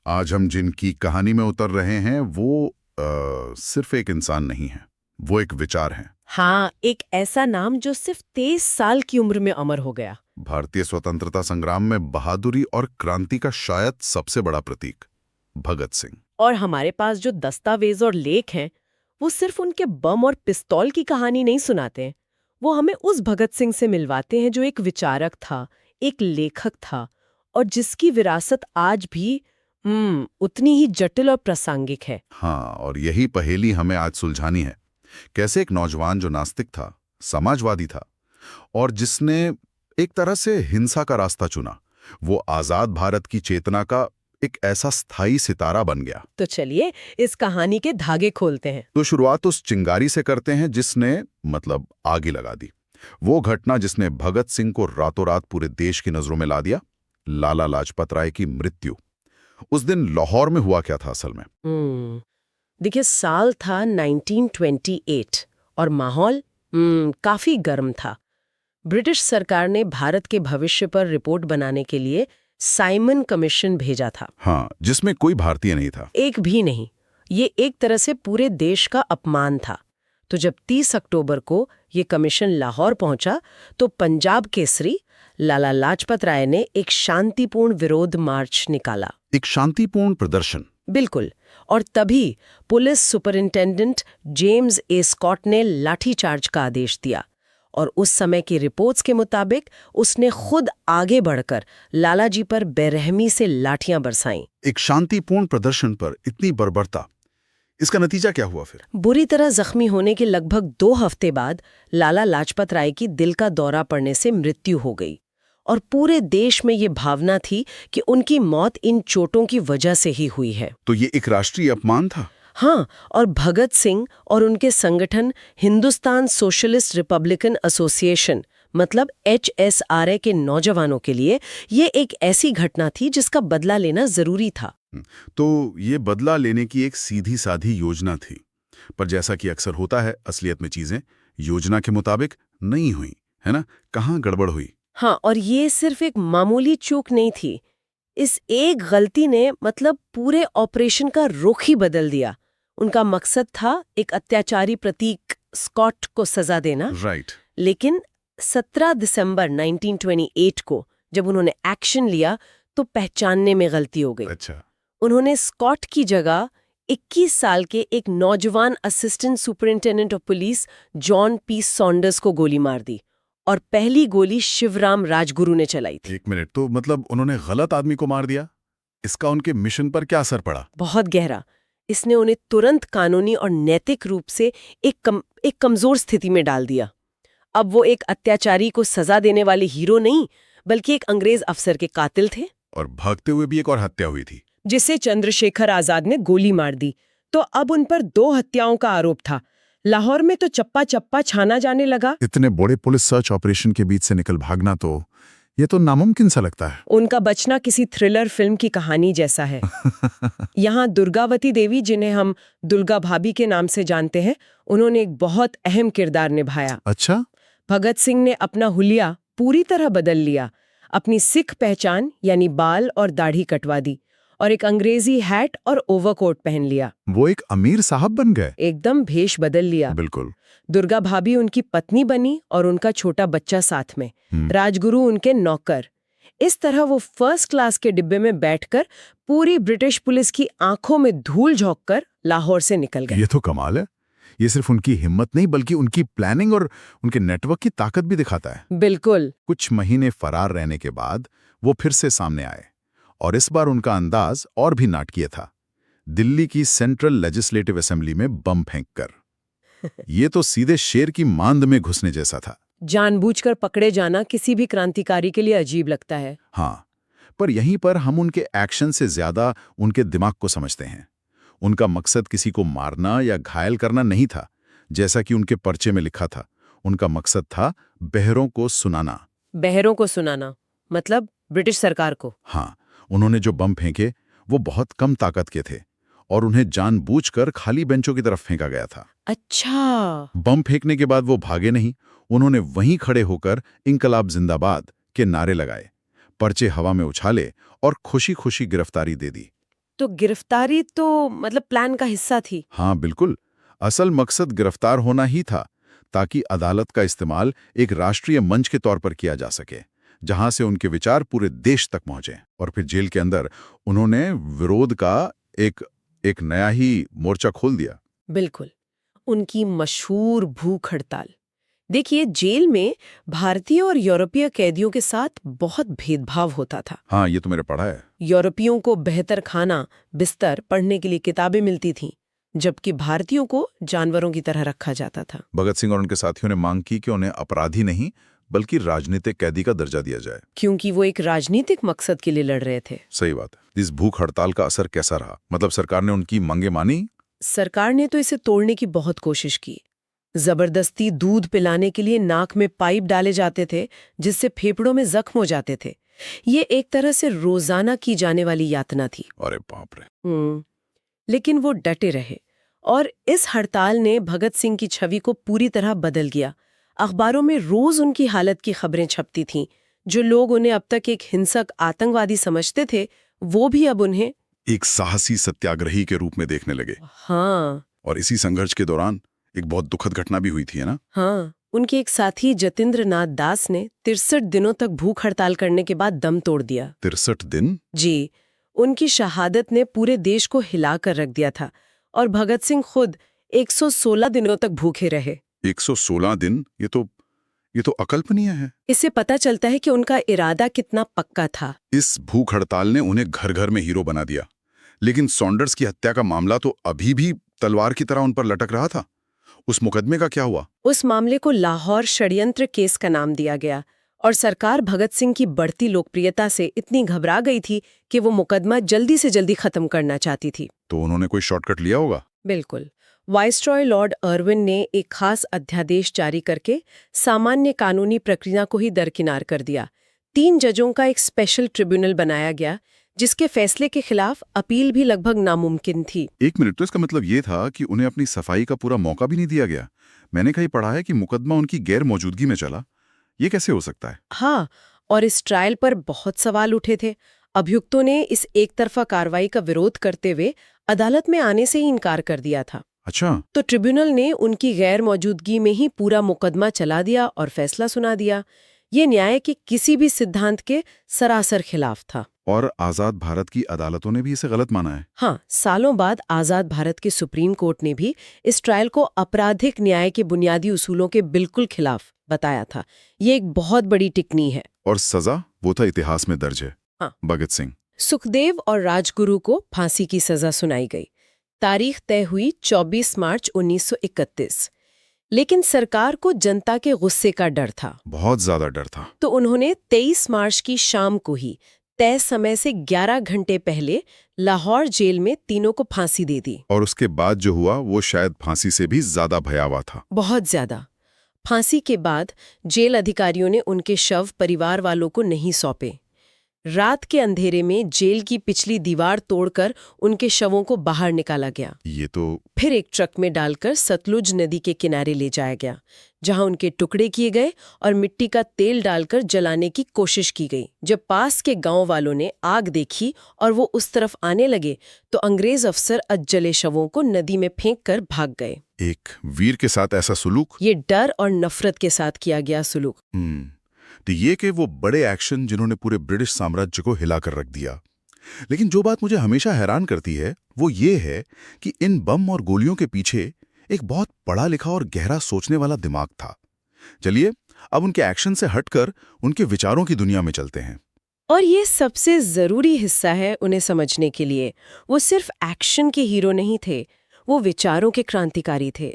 आज हम जिनकी कहानी में उतर रहे हैं वो सिर्फ एक इंसान नहीं है, वो एक विचार है। हाँ, एक ऐसा नाम जो सिर्फ 23 साल की उम्र में अमर हो गया। भारतीय स्वतंत्रता संग्राम में बहादुरी और क्रांति का शायद सबसे बड़ा प्रतीक, भगत सिंह। और हमारे पास जो दस्तावेज और लेख हैं, वो सिर्फ उनके बम और पिस्तौल की कहानी नहीं सुनाते हैं। वो हमें उस भगत सिंह से मिलवाते हैं जो एक विचारक था, एक लेखक था, और जिसकी विरासत आज भी उतनी ही जटिल और प्रासंगिक है। हाँ, और यही पहेली हमें आज सुलझानी है। कैसे एक नौजवान जो नास्तिक था, समाजवादी था, और जिसने एक तरह से हिंसा का रास्ता चुना, वो आजाद भारत की चेतना का एक ऐसा स्थायी सितारा बन गया। तो चलिए इस कहानी के धागे खोलते हैं। तो शुरुआत उस चिंगारी से करते हैं जिसने आगे लगा दी। वो घटना जिसने भगत सिंह को रातों रात पूरे देश की नजरों में ला दिया, लाला लाजपत राय की मृत्यु। उस दिन लाहौर में हुआ क्या था असल में? देखिए, साल था 1928 और माहौल काफी गर्म था। ब्रिटिश सरकार ने भारत के भविष्य पर रिपोर्ट बनाने के लिए साइमन कमीशन भेजा था। हाँ, जिसमें कोई भारतीय नहीं था। एक भी नहीं। ये एक तरह से पूरे देश का अपमान था। तो जब 30 अक्टूबर को ये कमीशन लाहौर पहुंचा, तो पंजाब केसरी लाला लाजपत राय ने एक शांतिपूर्ण विरोध मार्च निकाला। एक शांतिपूर्ण प्रदर्शन? बिल्कुल। और तभी police superintendent James A Scott ने लाठीचार्ज का आदेश दिया। और उस समय की रिपोर्ट्स के मुताबिक उसने खुद आगे बढ़कर लालाजी पर बेरहमी से लाठियां बरसाईं। एक शांतिपूर्ण प्रदर्शन पर इतनी बर्बरता, इसका नतीजा क्या हुआ फिर? बुरी तरह जख्मी होने के लगभग 2 हफ्ते बाद लाला लाजपत राय की दिल का दौरा पड़ने से मृत्यु हो गई। और पूरे देश में ये भावना थी कि उनकी मौत इन चोटों की वजह से ही हुई है। तो ये एक राष्ट्रीय अपमान था। हाँ, और भगत सिंह और उनके संगठन Hindustan socialist Republican association HSRA के नौजवानों के लिए ये एक ऐसी घटना थी जिसका बदला लेना जरूरी था। तो ये बदला लेने की एक सीधी साधी योजना थी, पर जैसा कि अक्सर होता है, असलियत में चीजें योजना के मुताबिक नहीं हुई, है ना? कहाँ गड़बड़ हुई? हाँ, और ये सिर्फ एक मामूली चूक नहीं थी। इस एक गलती ने पूरे ऑपरेशन का रुख ही बदल दिया। उनका मकसद था एक अत्याचारी प्रतीक स्कॉट को सजा देना। राइट। लेकिन 17 दिसंबर 1928 को जब उन्होंने एक्शन लिया, तो पहचानने में गलती हो गई। अच्छा। उन्होंने स्कॉट की जगह 21 साल के एक नौजवान assistant superintendent of police John P Saunders को गोली मार दी। और पहली गोली शिवराम राजगुरु ने चलाई थी। एक मिनट, तो उन्होंने गलत आदमी को मार दिया? इसका उनके मिशन पर क्या असर पड़ा? बहुत गहरा। इसने उन्हें तुरंत कानूनी और नैतिक रूप से एक कमजोर स्थिति में डाल दिया। अब वो एक अत्याचारी को सजा देने वाले हीरो नहीं, बल्कि एक अंग्रेज अफसर के कातिल थे। और भागते हुए भी एक और हत्या हुई थी, जिसे चंद्रशेखर आजाद ने गोली मार दी। तो अब उन पर 2 हत्याओं का आरोप था। लाहौर में तो चप्पा चप्पा छाना जाने लगा। इतने बड़े पुलिस सर्च ऑपरेशन के बीच से निकल भागना, तो ये तो नामुमकिन सा लगता है। उनका बचना किसी थ्रिलर फिल्म की कहानी जैसा है। यहाँ दुर्गावती देवी, जिन्हें हम दुर्गा भाभी के नाम से जानते हैं, उन्होंने एक बहुत अहम किरदार निभाया। अच्छा। भगत सिंह ने अपना हुलिया पूरी तरह बदल लिया। अपनी सिख पहचान यानी बाल और दाढ़ी कटवा दी और एक अंग्रेजी हैट और ओवरकोट पहन लिया। वो एक अमीर साहब बन गए। एकदम भेष बदल लिया। बिल्कुल। दुर्गा भाभी उनकी पत्नी बनी और उनका छोटा बच्चा साथ में। राजगुरु उनके नौकर। इस तरह वो फर्स्ट क्लास के डिब्बे में बैठकर पूरी ब्रिटिश पुलिस की आंखों में धूल झोंककर लाहौर से निकल गए। ये तो कमाल है। ये सिर्फ उनकी हिम्मत नहीं, बल्कि उनकी प्लानिंग और उनके नेटवर्क की ताकत भी दिखाता है। बिल्कुल। कुछ महीने फरार रहने के बाद वो फिर से सामने आए, और इस बार उनका अंदाज और भी नाटकीय था। दिल्ली की सेंट्रल लेजिस्लेटिव असेंबली में बम फेंककर। ये तो सीधे शेर की मांद में घुसने जैसा था। जानबूझकर पकड़े जाना किसी भी क्रांतिकारी के लिए अजीब लगता है। हाँ, पर यहीं पर हम उनके एक्शन से ज्यादा उनके दिमाग को समझते हैं। उनका मकसद किसी को मारना या घायल करना नहीं था, जैसा कि उनके पर्चे में लिखा था। उनका मकसद था बहरों को सुनाना। बहरों को सुनाना मतलब ब्रिटिश सरकार को? हाँ, उन्होंने जो बम फेंके वो बहुत कम ताकत के थे और उन्हें जानबूझकर खाली बेंचों की तरफ फेंका गया था। अच्छा। बम फेंकने के बाद वो भागे नहीं, उन्होंने वहीं खड़े होकर इंकलाब जिंदाबाद के नारे लगाए, पर्चे हवा में उछाले और खुशी खुशी गिरफ्तारी दे दी। तो गिरफ्तारी तो मतलब प्लान का हिस्सा थी। हाँ बिल्कुल, असल मकसद गिरफ्तार होना ही था, ताकि अदालत का इस्तेमाल एक राष्ट्रीय मंच के तौर पर किया जा सके, जहां से उनके विचार पूरे देश तक पहुंचे। और फिर जेल के अंदर उन्होंने विरोध का एक नया ही मोर्चा खोल दिया। बिल्कुल, उनकी मशहूर भूख हड़ताल। देखिए, जेल में भारतीय और यूरोपीय कैदियों के साथ बहुत भेदभाव होता था। हाँ, ये तो मैंने पढ़ा है। यूरोपियों को बेहतर खाना, बिस्तर, पढ़ने के लिए किताबें मिलती थीं, जबकि भारतीयों को जानवरों की तरह रखा जाता था। भगत सिंह और उनके साथियों ने मांग की कि उन्हें अपराधी नहीं बल्कि राजनीतिक कैदी का दर्जा दिया जाए। क्योंकि वो एक राजनीतिक मकसद के लिए लड़ रहे थे। सही बात है। इस भूख हड़ताल का असर कैसा रहा? मतलब सरकार ने उनकी मांगे मानी? सरकार ने तो इसे तोड़ने की बहुत कोशिश की। जबरदस्ती दूध पिलाने के लिए नाक में पाइप डाले जाते थे, जिससे फेफड़ों में जख्म हो जाते थे। ये एक तरह से रोजाना की जाने वाली यातना थी। अरे बाप रे। लेकिन वो डटे रहे, और इस हड़ताल ने भगत सिंह की छवि को पूरी तरह बदल गया। अखबारों में रोज उनकी हालत की खबरें छपती थीं। जो लोग उन्हें अब तक एक हिंसक आतंकवादी समझते थे, वो भी अब उन्हें एक साहसी सत्याग्रही के रूप में देखने लगे। हाँ। और इसी संघर्ष के दौरान एक बहुत दुखद घटना भी हुई थी, है ना? हाँ, उनके एक साथी जतिंद्र नाथ दास ने 63 दिनों तक भूख हड़ताल करने के बाद दम तोड़ दिया। 63 दिन? जी, उनकी शहादत ने पूरे देश को हिलाकर रख दिया था, और भगत सिंह खुद 116 दिनों तक भूखे रहे। 116 दिन? ये तो अकल्पनीय है। इससे पता चलता है कि उनका इरादा कितना पक्का था। इस भूख हड़ताल ने उन्हें घर घर में हीरो बना दिया। लेकिन सॉन्डर्स की हत्या का मामला तो अभी भी तलवार की तरह उन पर लटक रहा था। उस मुकदमे का क्या हुआ? उस मामले को लाहौर षड्यंत्र केस का नाम दिया गया, और सरकार भगत सिंह की बढ़ती लोकप्रियता से इतनी घबरा गई थी कि वो मुकदमा जल्दी से जल्दी खत्म करना चाहती थी। तो उन्होंने कोई शॉर्टकट लिया होगा? बिल्कुल। वाइसरॉय लॉर्ड अर्विन ने एक खास अध्यादेश जारी करके सामान्य कानूनी प्रक्रिया को ही दरकिनार कर दिया। 3 जजों का एक स्पेशल ट्रिब्यूनल बनाया गया, जिसके फैसले के खिलाफ अपील भी लगभग नामुमकिन थी। 1 मिनट, तो इसका मतलब ये था कि उन्हें अपनी सफाई का पूरा मौका भी नहीं दिया गया। मैंने कहीं पढ़ा है कि मुकदमा उनकी गैर मौजूदगी में चला। ये कैसे हो सकता है? हाँ, और इस ट्रायल पर बहुत सवाल उठे थे। अभियुक्तों ने इस एक तरफा कार्रवाई का विरोध करते हुए अदालत में आने से ही इनकार कर दिया था। अच्छा। तो ट्रिब्यूनल ने उनकी गैर मौजूदगी में ही पूरा मुकदमा चला दिया और फैसला सुना दिया। ये न्याय के किसी भी सिद्धांत के सरासर खिलाफ था। और आजाद भारत की अदालतों ने भी इसे गलत माना है। हाँ, सालों बाद आजाद भारत के सुप्रीम कोर्ट ने भी इस ट्रायल को आपराधिक न्याय के बुनियादी उसूलों के बिल्कुल खिलाफ बताया था। ये एक बहुत बड़ी टिप्पणी है। और सजा? वो था इतिहास में दर्ज है। हाँ। भगत सिंह, सुखदेव और राजगुरु को फांसी की सजा सुनाई गई। तारीख तय हुई 24 मार्च 1931। लेकिन सरकार को जनता के गुस्से का डर था। बहुत ज्यादा डर था। तो उन्होंने 23 मार्च की शाम को ही तय समय से 11 घंटे पहले लाहौर जेल में तीनों को फांसी दे दी। और उसके बाद जो हुआ वो शायद फांसी से भी ज्यादा भयावह था। बहुत ज्यादा। फांसी के बाद जेल अधिकारियों ने उनके शव परिवार वालों को नहीं सौंपे। रात के अंधेरे में जेल की पिछली दीवार तोड़कर उनके शवों को बाहर निकाला गया। ये तो फिर एक ट्रक में डालकर सतलुज नदी के किनारे ले जाया गया, जहां उनके टुकड़े किए गए और मिट्टी का तेल डालकर जलाने की कोशिश की गई। जब पास के गांव वालों ने आग देखी और वो उस तरफ आने लगे, तो अंग्रेज अफसर अधजले शवों को नदी में फेंक कर भाग गए। एक वीर के साथ ऐसा सुलूक? ये डर और नफरत के साथ किया गया सुलूक। तो ये कि वो बड़े एक्शन जिन्होंने पूरे ब्रिटिश साम्राज्य को हिलाकर रख दिया। लेकिन जो बात मुझे हमेशा हैरान करती है वो ये है कि इन बम और गोलियों के पीछे एक बहुत पढ़ा लिखा और गहरा सोचने वाला दिमाग था। चलिए अब उनके एक्शन से हटकर उनके विचारों की दुनिया में चलते हैं। और ये सबसे जरूरी हिस्सा है उन्हें समझने के लिए। वो सिर्फ एक्शन के हीरो नहीं थे, वो विचारों के क्रांतिकारी थे।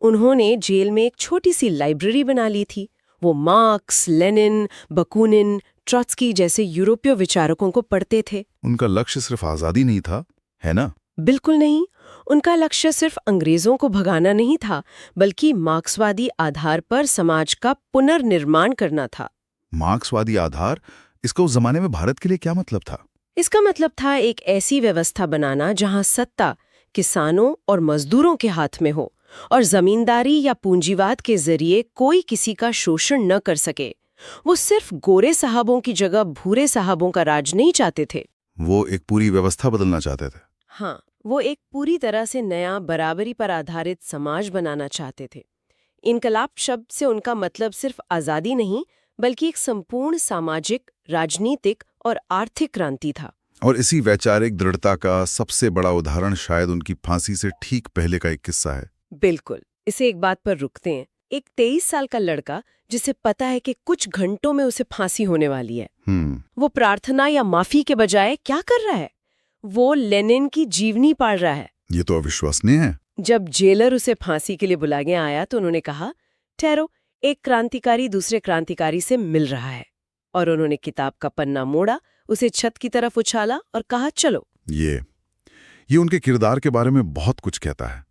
उन्होंने जेल में एक छोटी सी लाइब्रेरी बना ली थी। वो मार्क्स, लेनिन, बकुनिन, ट्रॉट्स्की जैसे यूरोपीय विचारकों को पढ़ते थे। उनका लक्ष्य सिर्फ आजादी नहीं था, है ना? बिल्कुल नहीं। उनका लक्ष्य सिर्फ अंग्रेजों को भगाना नहीं था, बल्कि मार्क्सवादी आधार पर समाज का पुनर्निर्माण करना था। मार्क्सवादी आधार? इसका उस जमाने में भारत के लिए क्या मतलब था? इसका मतलब था एक ऐसी व्यवस्था बनाना जहां सत्ता किसानों और मजदूरों के हाथ में हो, और जमींदारी या पूंजीवाद के जरिए कोई किसी का शोषण न कर सके। वो सिर्फ गोरे साहबों की जगह भूरे साहबों का राज नहीं चाहते थे। वो एक पूरी व्यवस्था बदलना चाहते थे। हाँ, वो एक पूरी तरह से नया बराबरी पर आधारित समाज बनाना चाहते थे। इनकलाब शब्द से उनका मतलब सिर्फ आज़ादी नहीं, बल्कि एक संपूर्ण सामाजिक, राजनीतिक और आर्थिक क्रांति था। और इसी वैचारिक दृढ़ता का सबसे बड़ा उदाहरण शायद उनकी फांसी से ठीक पहले का एक किस्सा है। बिल्कुल। इसे एक बात पर रुकते हैं। एक 23 साल का लड़का जिसे पता है कि कुछ घंटों में उसे फांसी होने वाली है, वो प्रार्थना या माफी के बजाय क्या कर रहा है? वो लेनिन की जीवनी पढ़ रहा है। ये तो अविश्वसनीय है। जब जेलर उसे फांसी के लिए बुलाने आया तो उन्होंने कहा, ठहरो, एक क्रांतिकारी दूसरे क्रांतिकारी से मिल रहा है। और उन्होंने किताब का पन्ना मोड़ा, उसे छत की तरफ उछाला और कहा, चलो। ये उनके किरदार के बारे में बहुत कुछ कहता है।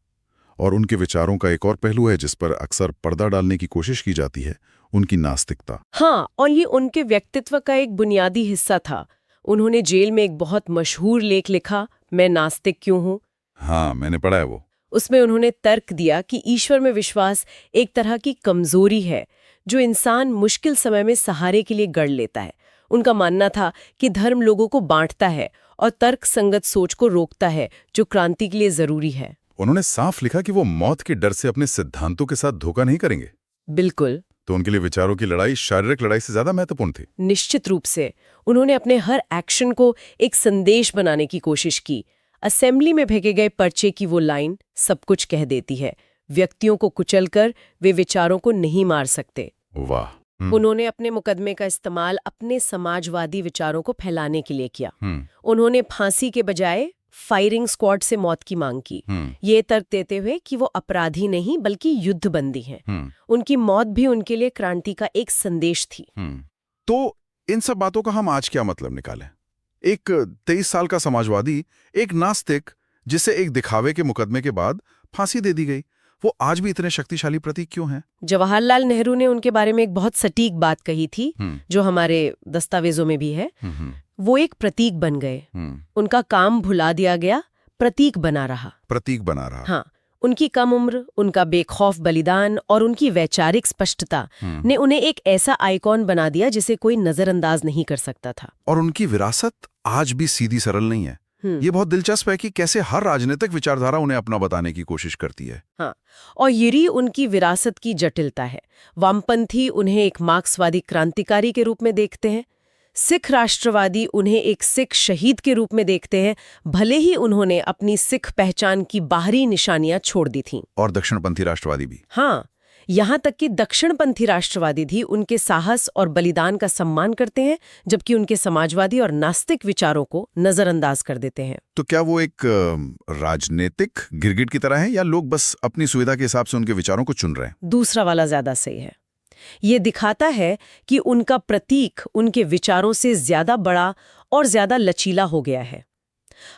और उनके विचारों का एक और पहलू है जिस पर अक्सर पर्दा डालने की कोशिश की जाती है, उनकी नास्तिकता। हाँ, और ये उनके व्यक्तित्व का एक बुनियादी हिस्सा था। उन्होंने जेल में एक बहुत मशहूर लेख लिखा, मैं नास्तिक क्यों हूँ। हाँ, मैंने पढ़ा है वो। उसमें उन्होंने तर्क दिया कि ईश्वर में विश्वास एक तरह की कमजोरी है जो इंसान मुश्किल समय में सहारे के लिए गढ़ लेता है। उनका मानना था कि धर्म लोगों को बांटता है और तर्क संगत सोच को रोकता है, जो क्रांति के लिए जरूरी है। उन्होंने साफ लिखा कि वो मौत के डर से अपने सिद्धांतों के साथ धोखा नहीं करेंगे। बिल्कुल। तो उनके लिए विचारों की लड़ाई शारीरिक लड़ाई से ज्यादा महत्वपूर्ण थी। निश्चित रूप से। उन्होंने अपने हर एक्शन को एक संदेश बनाने की कोशिश की। असेंबली में फेंके गए पर्चे की वो लाइन सब कुछ कह देती है। व्यक्तियों को कुचलकर वे विचारों को नहीं मार सकते। वाह। उन्होंने अपने मुकदमे का इस्तेमाल अपने समाजवादी विचारों को फैलाने के लिए किया। उन्होंने फांसी के बजाय फायरिंग स्क्वाड से मौत की मांग की, ये तर्क देते हुए कि वो अपराधी नहीं बल्कि युद्धबंदी हैं। उनकी मौत भी उनके लिए क्रांति का एक संदेश थी। तो इन सब बातों का हम आज क्या मतलब निकालें? एक 23 साल का समाजवादी, एक नास्तिक, जिसे एक दिखावे के मुकदमे के बाद फांसी दे दी गई, वो आज भी इतने शक्तिशाली प्रतीक क्यों हैं? जवाहरलाल नेहरू ने उनके बारे में एक बहुत सटीक बात कही थी, जो हमारे दस्तावेजों में भी है। वो एक प्रतीक बन गए। उनका काम भुला दिया गया, प्रतीक बना रहा। प्रतीक बना रहा। हाँ, उनकी कम उम्र, उनका बेखौफ बलिदान और उनकी वैचारिक स्पष्टता ने उन्हें एक ऐसा आइकॉन बना दिया जिसे कोई नजरअंदाज नहीं कर सकता था। और उनकी विरासत आज भी सीधी सरल नहीं है। ये बहुत दिलचस्प है कि कैसे हर राजनीतिक विचारधारा उन्हें अपना बताने की कोशिश करती है। हाँ, और यही उनकी विरासत की जटिलता है। वामपंथी उन्हें एक मार्क्सवादी क्रांतिकारी के रूप में देखते हैं, सिख राष्ट्रवादी उन्हें एक सिख शहीद के रूप में देखते हैं, भले ही उन्होंने अपनी सिख पहचान की बाहरी निशानियां छोड़ दी थीं। और दक्षिणपंथी राष्ट्रवादी भी। हाँ, यहाँ तक कि दक्षिणपंथी राष्ट्रवादी भी उनके साहस और बलिदान का सम्मान करते हैं, जबकि उनके समाजवादी और नास्तिक विचारों को नजरअंदाज कर देते हैं। तो क्या वो एक राजनीतिक गिरगिट की तरह है, या लोग बस अपनी सुविधा के हिसाब से उनके विचारों को चुन रहे हैं? दूसरा वाला ज्यादा सही है। ये दिखाता है कि उनका प्रतीक उनके विचारों से ज्यादा बड़ा और ज्यादा लचीला हो गया है।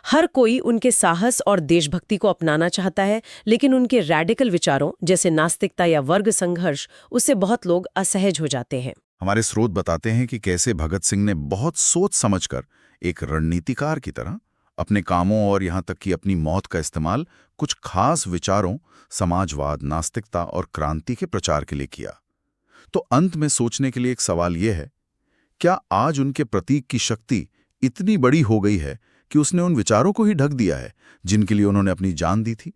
हर कोई उनके साहस और देशभक्ति को अपनाना चाहता है, लेकिन उनके रैडिकल विचारों जैसे नास्तिकता या वर्ग संघर्ष, उससे बहुत लोग असहज हो जाते हैं। हमारे स्रोत बताते हैं कि कैसे भगत सिंह ने बहुत सोच समझकर, एक रणनीतिकार की तरह, अपने कामों और यहाँ तक कि अपनी मौत का इस्तेमाल कुछ खास विचारों, समाजवाद, नास्तिकता और क्रांति के प्रचार के लिए किया। तो अंत में सोचने के लिए एक सवाल यह है, क्या आज उनके प्रतीक की शक्ति इतनी बड़ी हो गई है कि उसने उन विचारों को ही ढक दिया है जिनके लिए उन्होंने अपनी जान दी थी?